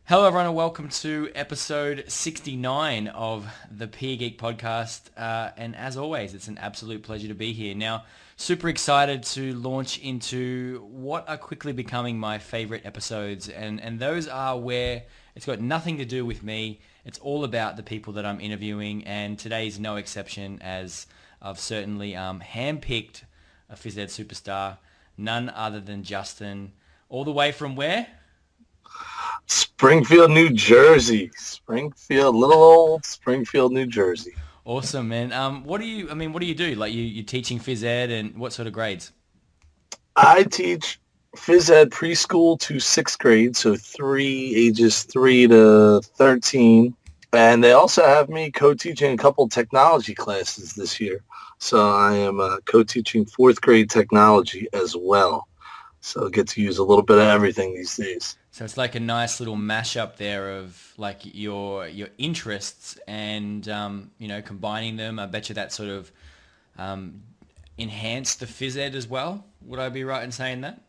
Hello everyone and welcome to episode 69 of the PE Geek Podcast. And as always, it's an absolute pleasure to be here. Now, super excited to launch into what are quickly becoming my favorite episodes. And those are where it's got nothing to do with me. It's all about the people that I'm interviewing. And today's no exception, as I've certainly handpicked a phys ed superstar, none other than Justin, all the way from where? Springfield, New Jersey. Little old Springfield, New Jersey. Awesome, man. What do you do? Like you're teaching phys ed and what sort of grades? I teach phys ed preschool to 6th grade, so ages 3 to 13. And they also have me co-teaching a couple technology classes this year. So I am co-teaching 4th grade technology as well. So I get to use a little bit of everything these days. So it's like a nice little mashup there of like your interests and combining them. I bet you that sort of enhanced the phys ed as well. Would I be right in saying that?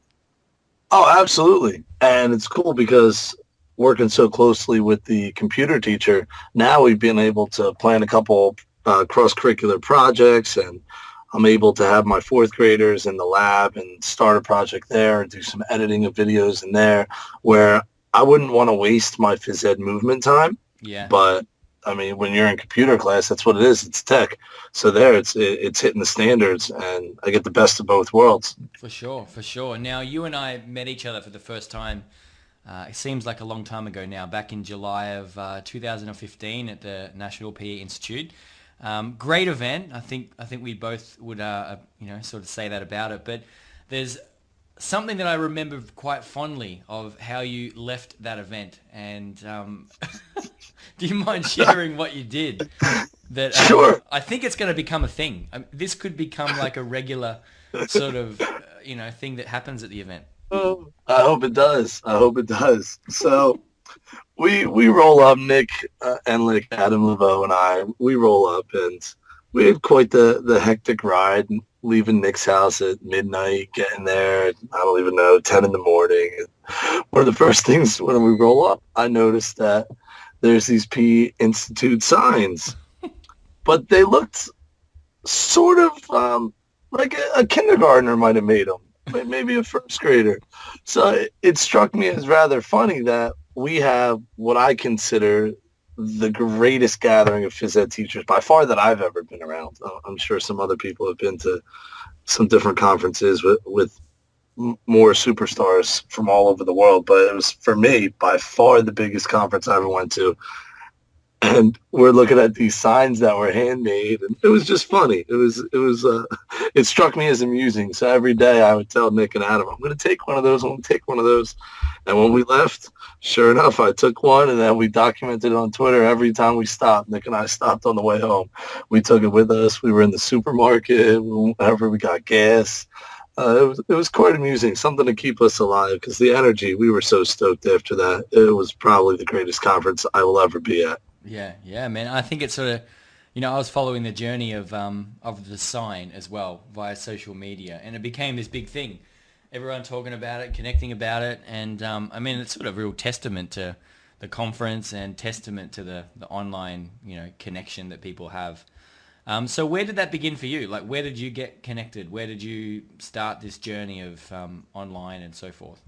Oh, absolutely. And it's cool because working so closely with the computer teacher, now we've been able to plan a couple cross-curricular projects, and I'm able to have my 4th graders in the lab and start a project there and do some editing of videos in there where I wouldn't want to waste my phys ed movement time. Yeah. But I mean, when you're in computer class, that's what it is. It's tech. So there, it's hitting the standards, and I get the best of both worlds. For sure. Now, you and I met each other for the first time. It seems like a long time ago now, back in July of 2015 at the National PE Institute. Great event. I think we both would sort of say that about it. But there's something that I remember quite fondly of how you left that event. And do you mind sharing what you did? That Sure. I think it's going to become a thing. This could become like a regular sort of thing that happens at the event. I hope it does. So we roll up, Nick Enlick, Adam Laveau, and I. We roll up, and we had quite the hectic ride, leaving Nick's house at midnight, getting there, I don't even know, 10 in the morning. And one of the first things when we roll up, I noticed that there's these PE Institute signs, but they looked sort of like a kindergartner might have made them. Maybe a 1st grader. So it struck me as rather funny that we have what I consider the greatest gathering of phys ed teachers by far that I've ever been around. I'm sure some other people have been to some different conferences with more superstars from all over the world, but it was, for me, by far the biggest conference I ever went to. And we're looking at these signs that were handmade, and it was just funny. It struck me as amusing. So every day I would tell Nick and Adam, I'm going to take one of those. And when we left, sure enough, I took one, and then we documented it on Twitter every time we stopped. Nick and I stopped on the way home. We took it with us. We were in the supermarket, whenever we got gas. It was quite amusing, something to keep us alive, because the energy, we were so stoked after that. It was probably the greatest conference I will ever be at. Yeah, man. I think it's sort of, I was following the journey of the sign as well via social media, and it became this big thing. Everyone talking about it, connecting about it, and it's sort of a real testament to the conference and testament to the online, connection that people have. So where did that begin for you? Like, where did you get connected? Where did you start this journey of online and so forth?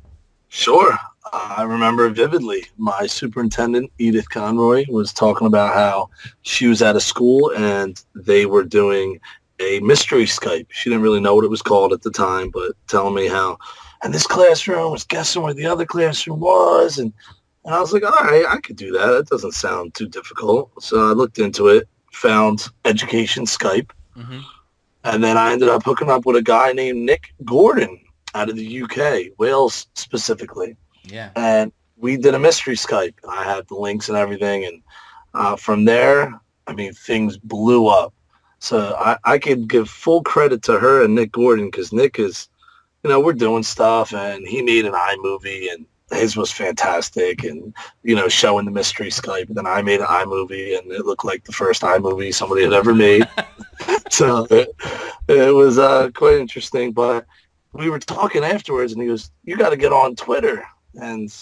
Sure. I remember vividly my superintendent, Edith Conroy, was talking about how she was at a school and they were doing a mystery Skype. She didn't really know what it was called at the time, but telling me how, and this classroom was guessing where the other classroom was. And I was like, all right, I could do that. That doesn't sound too difficult. So I looked into it, found Education Skype. Mm-hmm. And then I ended up hooking up with a guy named Nick Gordon out of the UK, Wales specifically. Yeah. And we did a mystery Skype. I had the links and everything. And from there, things blew up. So I could give full credit to her and Nick Gordon, because Nick is, we're doing stuff, and he made an iMovie, and his was fantastic, and, showing the mystery Skype. And then I made an iMovie, and it looked like the first iMovie somebody had ever made. So it was quite interesting. But we were talking afterwards, and he goes, you got to get on Twitter. And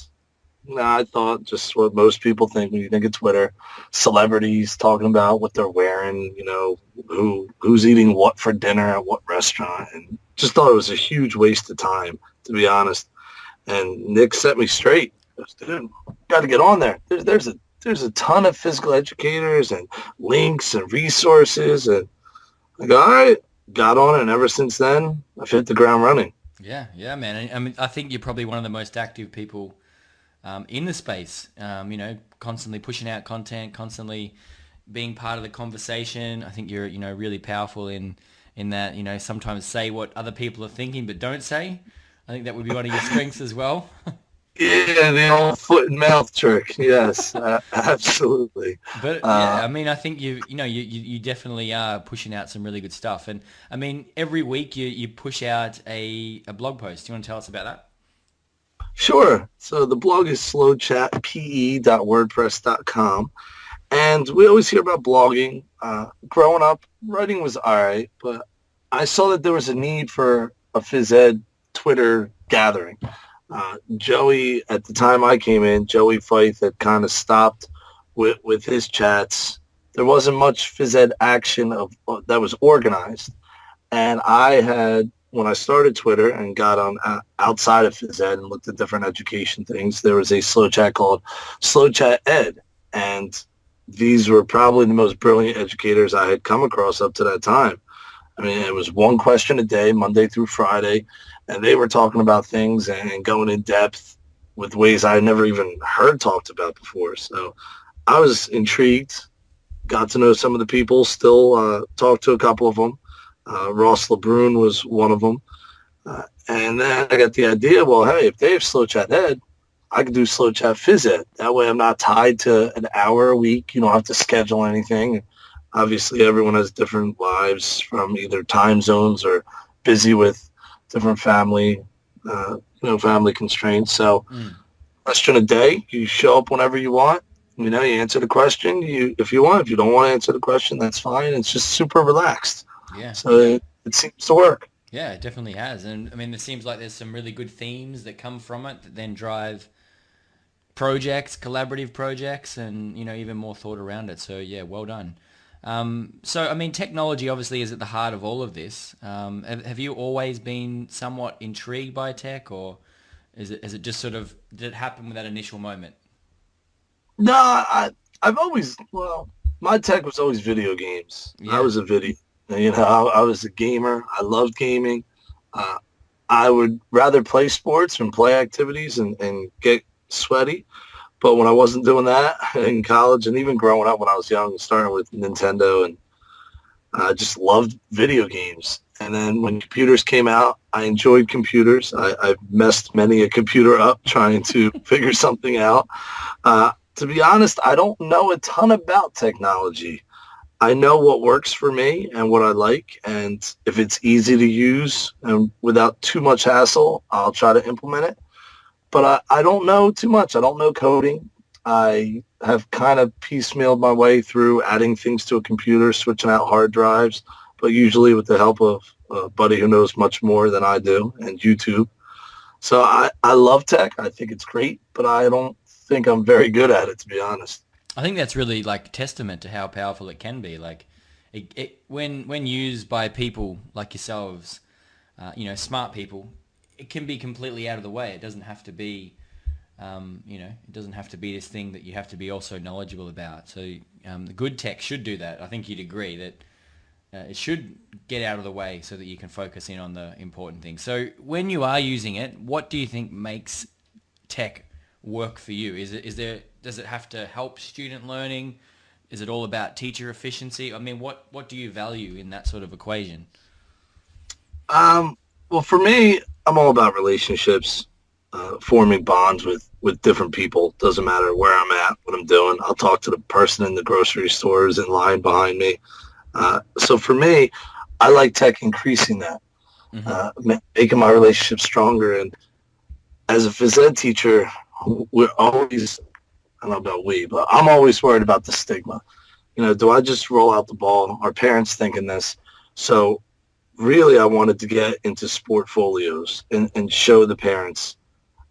No, I thought just what most people think when you think of Twitter, celebrities talking about what they're wearing, who's eating what for dinner at what restaurant, and just thought it was a huge waste of time, to be honest. And Nick set me straight. He goes, dude, got to get on there. There's a ton of physical educators and links and resources, and I go, all right, got on it, and ever since then, I've hit the ground running. Yeah, man. I mean, I think you're probably one of the most active people in the space, constantly pushing out content, constantly being part of the conversation. I think you're, really powerful in that, sometimes say what other people are thinking, but don't say. I think that would be one of your strengths as well. Yeah, the old foot and mouth trick. Yes, absolutely. But yeah, I mean, I think you definitely are pushing out some really good stuff. And I mean, every week you push out a blog post. Do you want to tell us about that? Sure. So the blog is slowchatpe.wordpress.com. And we always hear about blogging. Growing up, writing was all right, but I saw that there was a need for a phys ed Twitter gathering. Joey, at the time I came in, Joey Fife had kind of stopped with his chats. There wasn't much phys ed action that was organized. And I had, when I started Twitter and got on outside of phys ed and looked at different education things, there was a slow chat called Slow Chat Ed. And these were probably the most brilliant educators I had come across up to that time. I mean, it was one question a day, Monday through Friday, and they were talking about things and going in depth with ways I had never even heard talked about before. So I was intrigued, got to know some of the people, still talked to a couple of them. Ross LeBrun was one of them. And then I got the idea, well, hey, if they have Slow Chat Ed, I could do Slow Chat Phys Ed. That way I'm not tied to an hour a week. You don't have to schedule anything. Obviously, everyone has different lives from either time zones or busy with different family constraints. So question a day, you show up whenever you want. You answer the question if you want. If you don't want to answer the question, that's fine. It's just super relaxed. Yeah. So it seems to work. Yeah, it definitely has. And I mean, it seems like there's some really good themes that come from it that then drive projects, collaborative projects, and, even more thought around it. So yeah, well done. So, I mean, technology obviously is at the heart of all of this. Have you always been somewhat intrigued by tech, or is it just sort of, did it happen with that initial moment? No, I've always, my tech was always video games. Yeah. I was a I was a gamer. I loved gaming. I would rather play sports and play activities and get sweaty. But when I wasn't doing that in college and even growing up when I was young, starting with Nintendo, and I just loved video games. And then when computers came out, I enjoyed computers. I messed many a computer up trying to figure something out. To be honest, I don't know a ton about technology. I know what works for me and what I like. And if it's easy to use and without too much hassle, I'll try to implement it. But I don't know too much. I don't know coding. I have kind of piecemealed my way through adding things to a computer, switching out hard drives, but usually with the help of a buddy who knows much more than I do and YouTube. So I love tech. I think it's great, but I don't think I'm very good at it, to be honest. I think that's really like testament to how powerful it can be. Like when used by people like yourselves, smart people, it can be completely out of the way. It doesn't have to be, it doesn't have to be this thing that you have to be also knowledgeable about. So the good tech should do that. I think you'd agree that it should get out of the way so that you can focus in on the important things. So when you are using it, what do you think makes tech work for you? Does it have to help student learning? Is it all about teacher efficiency? I mean, what do you value in that sort of equation? Well, for me, I'm all about relationships, forming bonds with different people. Doesn't matter where I'm at, what I'm doing. I'll talk to the person in the grocery stores in line behind me. So for me, I like tech increasing that, making my relationship stronger. And as a phys ed teacher, we're always, I don't know about we, but I'm always worried about the stigma. Do I just roll out the ball? Are parents thinking this? So really, I wanted to get into sportfolios and show the parents,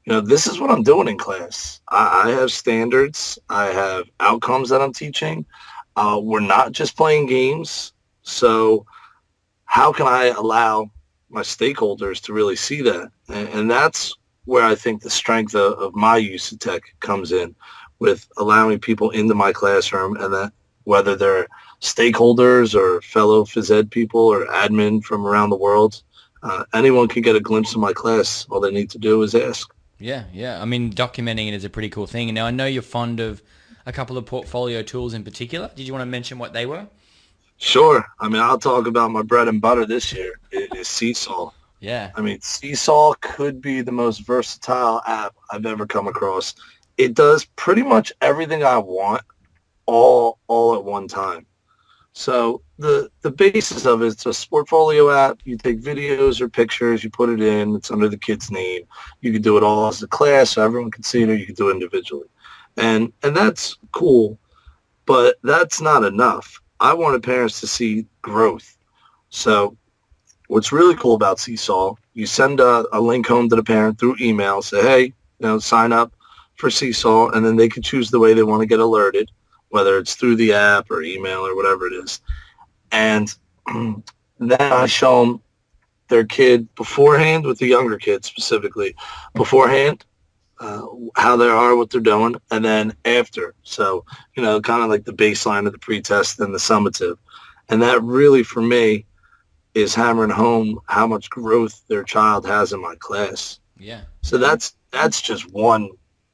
this is what I'm doing in class. I have standards. I have outcomes that I'm teaching. We're not just playing games. So how can I allow my stakeholders to really see that? And that's where I think the strength of my use of tech comes in, with allowing people into my classroom, and that whether they're stakeholders or fellow phys ed people or admin from around the world, anyone can get a glimpse of my class. All they need to do is ask. Yeah. I mean, documenting it is a pretty cool thing. And now I know you're fond of a couple of portfolio tools in particular. Did you want to mention what they were? Sure. I mean, I'll talk about my bread and butter this year. It is SeeSaw. Yeah. I mean, SeeSaw could be the most versatile app I've ever come across. It does pretty much everything I want all at one time. So the basis of it's a portfolio app. You take videos or pictures, you put it in, it's under the kid's name. You can do it all as a class so everyone can see it, or you can do it individually. And that's cool, but that's not enough. I wanted parents to see growth. So what's really cool about SeeSaw, you send a link home to the parent through email, say, hey, sign up for SeeSaw, and then they can choose the way they want to get alerted, whether it's through the app or email or whatever it is. And then I show them their kid beforehand, with the younger kids specifically, beforehand, how they are, what they're doing, and then after. So, kind of like the baseline of the pretest and the summative. And that really, for me, is hammering home how much growth their child has in my class. Yeah. So that's just one,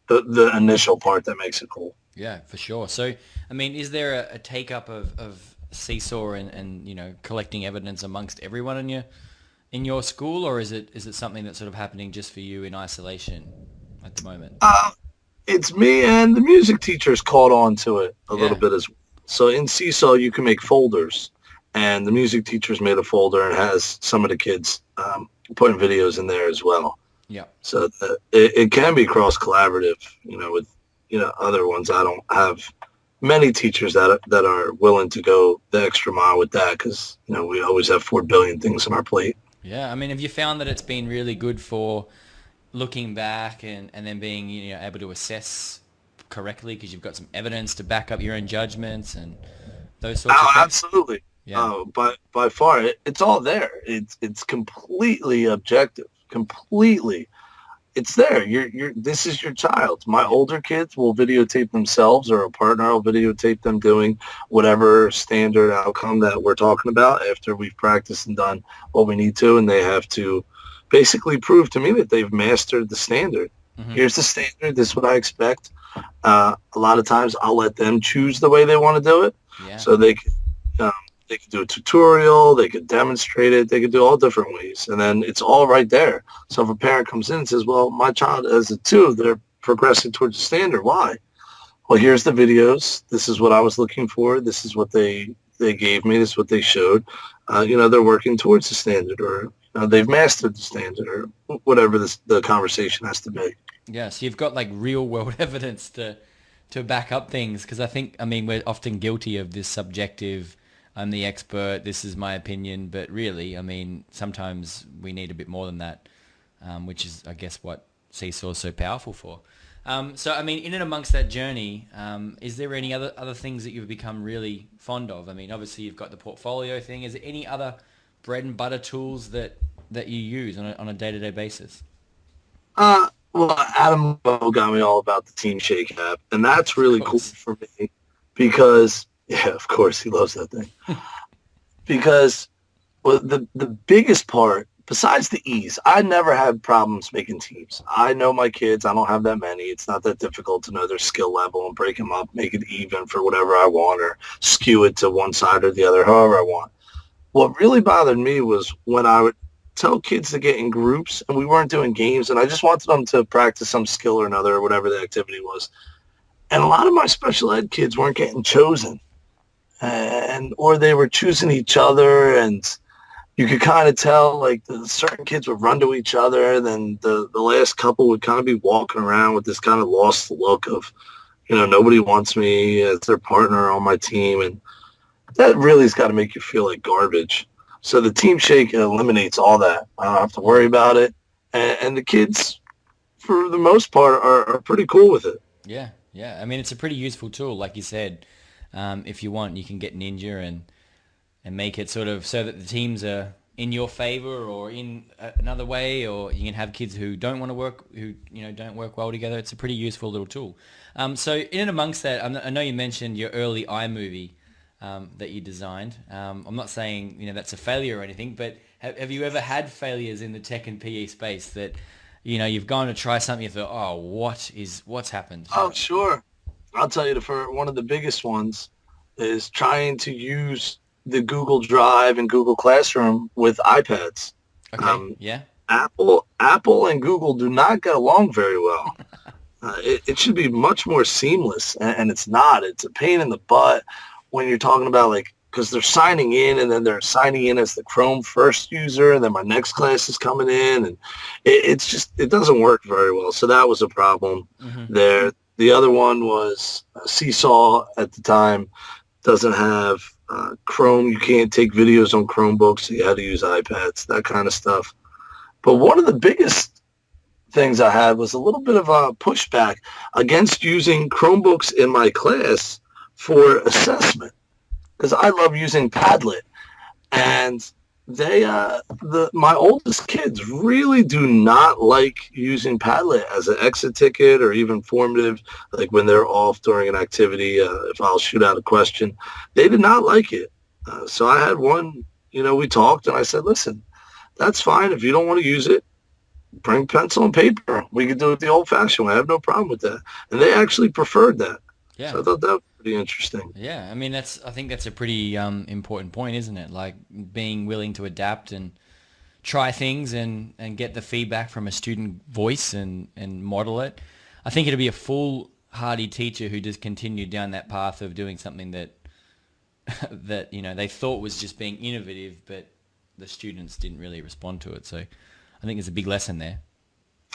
the initial part that makes it cool. Yeah, for sure. So, I mean, is there a take-up of SeeSaw and collecting evidence amongst everyone in your school, or is it something that's sort of happening just for you in isolation at the moment? It's me and the music teachers caught on to it a little bit as well. So in SeeSaw, you can make folders, and the music teachers made a folder and has some of the kids putting videos in there as well. Yeah. So it can be cross-collaborative, with other ones. I don't have many teachers that are willing to go the extra mile with that, because we always have 4 billion things on our plate. Yeah, I mean, have you found that it's been really good for looking back and then being able to assess correctly because you've got some evidence to back up your own judgments and those sorts of things? Absolutely. Yeah. By far, it's all there. It's completely objective. Completely. It's there. This is your child. My older kids will videotape themselves, or a partner will videotape them doing whatever standard outcome that we're talking about after we've practiced and done what we need to, and they have to basically prove to me that they've mastered the standard. Mm-hmm. Here's the standard. This is what I expect. A lot of times I'll let them choose the way they want to do it. Yeah. So they could do a tutorial, they could demonstrate it, they could do all different ways, and then it's all right there. So if a parent comes in and says, well, my child has a 2, they're progressing towards the standard. Why? Well, here's the videos. This is what I was looking for. This is what they gave me. This is what they showed. They're working towards the standard, or they've mastered the standard, or whatever the conversation has to be. Yeah, so you've got like real world evidence to back up things, because we're often guilty of this subjective, I'm the expert, this is my opinion, but really, sometimes we need a bit more than that, which is, I guess, what SeeSaw is so powerful for. So, in and amongst that journey, is there any other things that you've become really fond of? Obviously, you've got the portfolio thing. Is there any other bread and butter tools that you use on a day-to-day basis? Well, Adam got me all about the TeamShake app, and that's really cool for me because, yeah, of course, he loves that thing. Because the biggest part, besides the ease, I never had problems making teams. I know my kids. I don't have that many. It's not that difficult to know their skill level and break them up, make it even for whatever I want, or skew it to one side or the other, however I want. What really bothered me was when I would tell kids to get in groups and we weren't doing games, and I just wanted them to practice some skill or another, or whatever the activity was. And a lot of my special ed kids weren't getting chosen, or they were choosing each other, and you could kind of tell, like, the certain kids would run to each other, and then the last couple would kind of be walking around with this kind of lost look of, nobody wants me as their partner on my team, and that really has got to make you feel like garbage. So the TeamShake eliminates all that. I don't have to worry about it. And the kids for the most part, are pretty cool with it. Yeah, yeah. I mean, it's a pretty useful tool, like you said. If you want, you can get Ninja and make it sort of so that the teams are in your favor or in another way, or you can have kids who don't want to work, who don't work well together. It's a pretty useful little tool. So in and amongst that, I know you mentioned your early iMovie that you designed. I'm not saying that's a failure or anything, but have you ever had failures in the tech and PE space that you've gone to try something, you thought, oh, what's happened? Oh, sure. I'll tell you, for one of the biggest ones is trying to use the Google Drive and Google Classroom with iPads. Okay. Yeah. Apple and Google do not get along very well. It should be much more seamless, and it's not. It's a pain in the butt when you're talking about because they're signing in, and then they're signing in as the Chrome first user, and then my next class is coming in, and it doesn't work very well. So that was a problem there. The other one was SeeSaw at the time doesn't have Chrome. You can't take videos on Chromebooks, so you had to use iPads, that kind of stuff. But one of the biggest things I had was a little bit of a pushback against using Chromebooks in my class for assessment, because I love using Padlet, and my oldest kids really do not like using Padlet as an exit ticket or even formative, like when they're off during an activity. If I'll shoot out a question, they did not like it. So I had one, we talked, and I said, listen, that's fine. If you don't want to use it, bring pencil and paper. We could do it the old-fashioned way. I have no problem with that. And they actually preferred that. Yeah. So I thought that was pretty interesting. Yeah, I mean, I think that's a pretty important point, isn't it? Like being willing to adapt and try things and get the feedback from a student voice and model it. I think it'd be a foolhardy teacher who just continued down that path of doing something that they thought was just being innovative, but the students didn't really respond to it. So I think there's a big lesson there.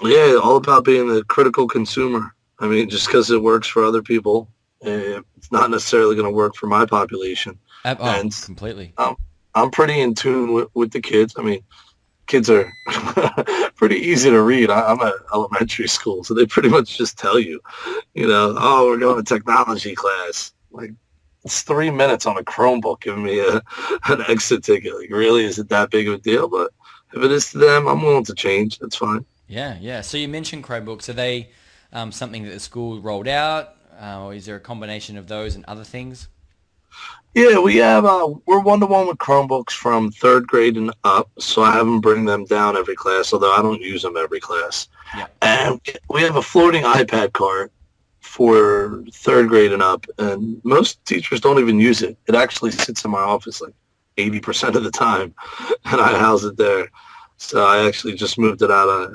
Yeah, all about being the critical consumer. I mean, just because it works for other people, it's not necessarily going to work for my population. And completely. I'm pretty in tune with the kids. I mean, kids are pretty easy to read. I'm at elementary school, so they pretty much just tell you, oh, we're going to technology class. Like, it's 3 minutes on a Chromebook giving me an exit ticket. Like, really, is it that big of a deal? But if it is to them, I'm willing to change. That's fine. Yeah. So you mentioned Chromebooks. Are they something that the school rolled out, or is there a combination of those and other things? Yeah, we have, we're one-to-one with Chromebooks from third grade and up, so I have them bring them down every class, although I don't use them every class. Yeah. And we have a floating iPad cart for third grade and up, and most teachers don't even use it. It actually sits in my office like 80% of the time, and I house it there. So I actually just moved it out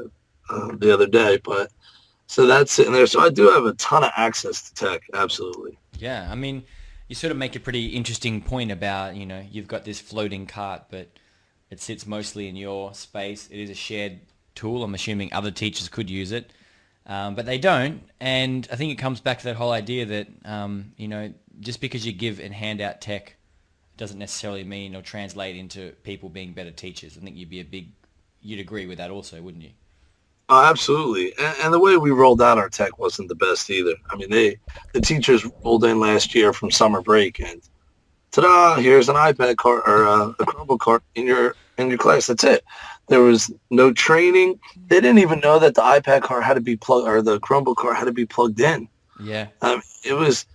the other day, but so that's sitting there. So I do have a ton of access to tech, absolutely. Yeah, I mean, you sort of make a pretty interesting point about, you've got this floating cart, but it sits mostly in your space. It is a shared tool. I'm assuming other teachers could use it, but they don't. And I think it comes back to that whole idea that, just because you give and hand out tech doesn't necessarily mean or translate into people being better teachers. I think you'd agree with that also, wouldn't you? Oh, absolutely. And the way we rolled out our tech wasn't the best either. I mean, the teachers rolled in last year from summer break, and ta-da, here's an iPad cart or a Chromebook cart in your class. That's it. There was no training. They didn't even know that the iPad cart had to be plugged, or the Chromebook cart had to be plugged in. Yeah. It was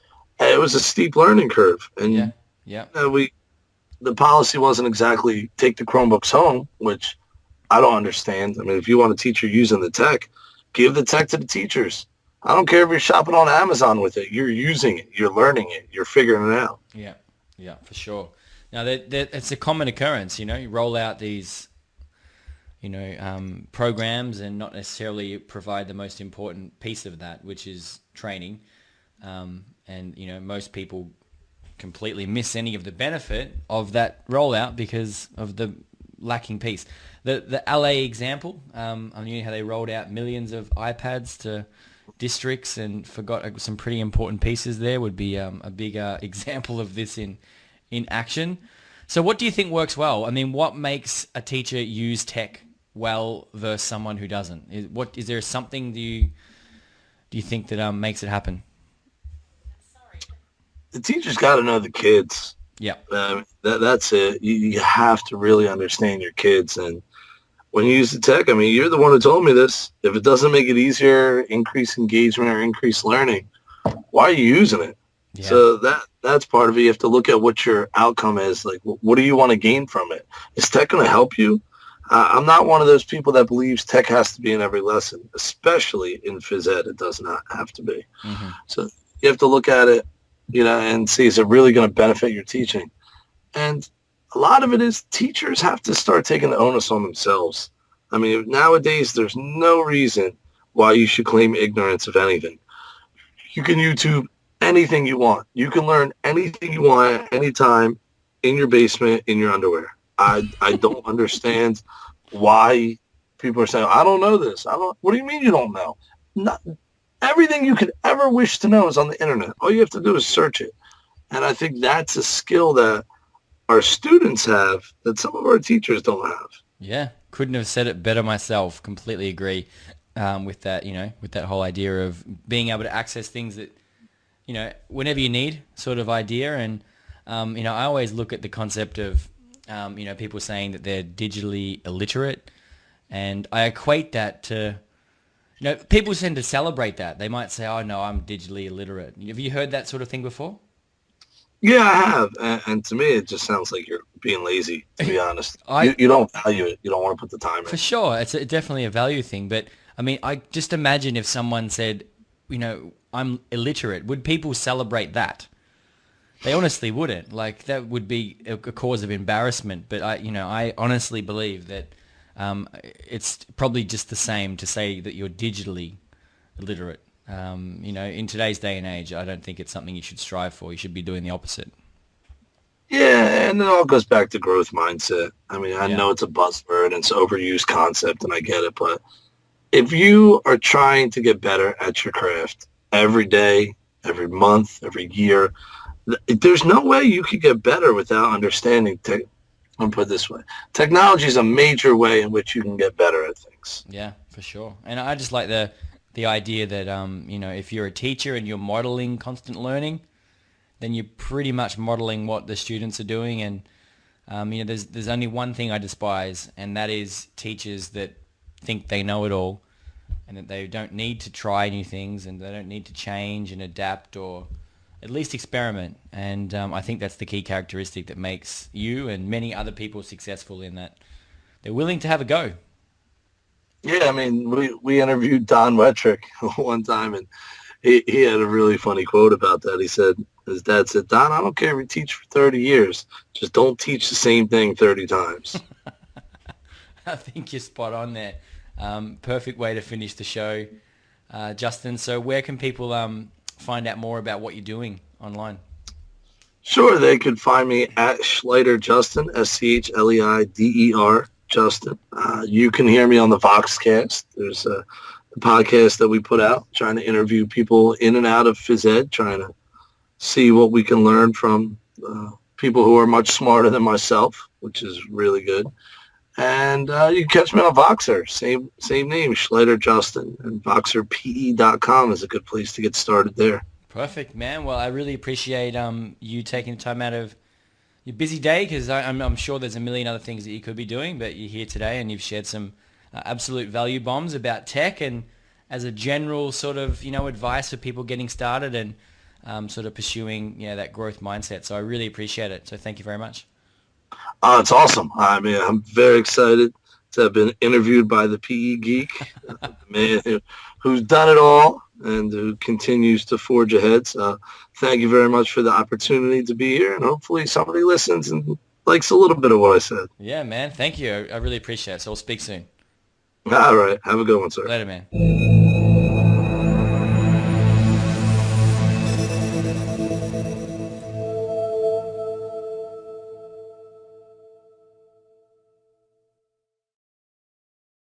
a steep learning curve, and the policy wasn't exactly take the Chromebooks home, which I don't understand. I mean, if you want a teacher using the tech, give the tech to the teachers. I don't care if you're shopping on Amazon with it. You're using it. You're learning it. You're figuring it out. Yeah, for sure. Now, it's a common occurrence, you roll out these, programs and not necessarily provide the most important piece of that, which is training. And, most people completely miss any of the benefit of that rollout because of the lacking piece. The LA example, I knew how they rolled out millions of iPads to districts and forgot some pretty important pieces there, would be a big example of this in action. So what do you think works well? I mean, what makes a teacher use tech well versus someone who doesn't? Is there something do you think that makes it happen? The teacher's got to know the kids. Yeah. That's it. You have to really understand your kids. And when you use the tech, I mean, you're the one who told me this. If it doesn't make it easier, increase engagement or increase learning, why are you using it? Yeah. So that's part of it. You have to look at what your outcome is. Like, what do you want to gain from it? Is tech going to help you? I'm not one of those people that believes tech has to be in every lesson, especially in phys ed. It does not have to be. Mm-hmm. So you have to look at it, and see, is it really going to benefit your teaching? And a lot of it is teachers have to start taking the onus on themselves. I mean, nowadays, there's no reason why you should claim ignorance of anything. You can YouTube anything you want. You can learn anything you want anytime in your basement, in your underwear. I don't understand why people are saying, I don't know this. What do you mean you don't know? Everything you could ever wish to know is on the internet. All you have to do is search it. And I think that's a skill that our students have that some of our teachers don't have. Yeah, couldn't have said it better myself. Completely agree with that, with that whole idea of being able to access things that, whenever you need sort of idea. And, I always look at the concept of, people saying that they're digitally illiterate. And I equate that to, people tend to celebrate that. They might say, oh, no, I'm digitally illiterate. Have you heard that sort of thing before? Yeah, I have. And to me, it just sounds like you're being lazy, to be honest. You don't value it. You don't want to put the time in. For sure. It's definitely a value thing. But, I mean, I just imagine if someone said, I'm illiterate, would people celebrate that? They honestly wouldn't. Like, that would be a cause of embarrassment. But, I honestly believe that it's probably just the same to say that you're digitally illiterate. In today's day and age, I don't think it's something you should strive for. You should be doing the opposite. Yeah, and it all goes back to growth mindset. I mean, I know it's a buzzword and it's an overused concept, and I get it. But if you are trying to get better at your craft every day, every month, every year, there's no way you could get better without understanding tech. I'll put it this way. Technology is a major way in which you can get better at things. Yeah, for sure. And I just like the idea that, if you're a teacher and you're modeling constant learning, then you're pretty much modeling what the students are doing. And, there's only one thing I despise, and that is teachers that think they know it all and that they don't need to try new things and they don't need to change and adapt or at least experiment. And I think that's the key characteristic that makes you and many other people successful, in that they're willing to have a go. Yeah, I mean, we interviewed Don Wettrick one time, and he had a really funny quote about that. He said, his dad said, Don, I don't care if you teach for 30 years. Just don't teach the same thing 30 times. I think you're spot on there. Perfect way to finish the show, Justin. So where can people find out more about what you're doing online? Sure, they could find me at Schleider Justin, SCHLEIDER Justin. You can hear me on the Voxcast. There's a podcast that we put out trying to interview people in and out of phys ed, trying to see what we can learn from people who are much smarter than myself, which is really good. And you can catch me on Voxer, same name, Schleider Justin. And VoxerPE.com is a good place to get started there. Perfect, man. Well, I really appreciate you taking the time out of your busy day, because I'm sure there's a million other things that you could be doing, but you're here today and you've shared some absolute value bombs about tech and as a general sort of, advice for people getting started and sort of pursuing, that growth mindset. So I really appreciate it. So thank you very much. It's awesome. I mean, I'm very excited to have been interviewed by the PE Geek, the man who's done it all and who continues to forge ahead. So thank you very much for the opportunity to be here, and hopefully somebody listens and likes a little bit of what I said. Yeah, man. Thank you. I really appreciate it. So we'll speak soon. All right. Have a good one, sir. Later, man.